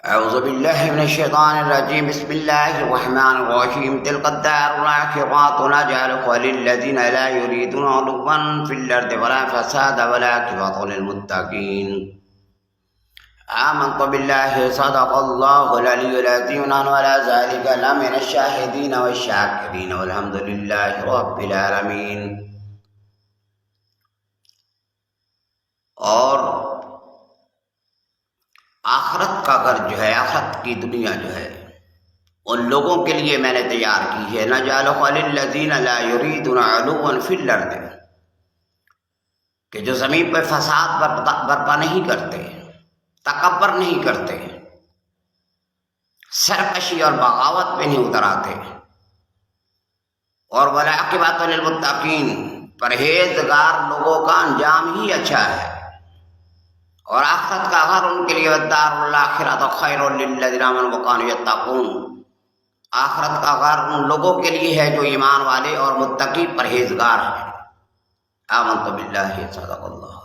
أعوذ بالله من الشيطان الرجيم. بسم الله الرحمن الرحيم. تلك الدار الآخرة نجعلها للذين لا يريدون علوا في الأرض ولا فسادا والعاقبة للمتقين. آمنت بالله صدق الله العلي العظيم وعلى ذلك لمن الشاهدين والشاكرين والحمد لله رب العالمين. اور آخرت کا گھر جو ہے، آخرت کی دنیا جو ہے، ان لوگوں کے لیے میں نے تیار کی ہے. نجعلها للذین لا یریدون علوا فی الارض، کہ جو زمین پہ فساد برپا نہیں کرتے، تکبر نہیں کرتے، سرکشی اور بغاوت پہ نہیں اتر آتے، اور والعاقبۃ للمتقین، پرہیزگار لوگوں کا انجام ہی اچھا ہے. اور آخرت کا گھر ان کے لیے والدار الآخرۃ خیر للذین آمنوا وکانوا یتقون، آخرت کا گھر ان لوگوں کے لیے ہے جو ایمان والے اور متقی پرہیزگار ہیں. آمنت باللہ صدق اللہ.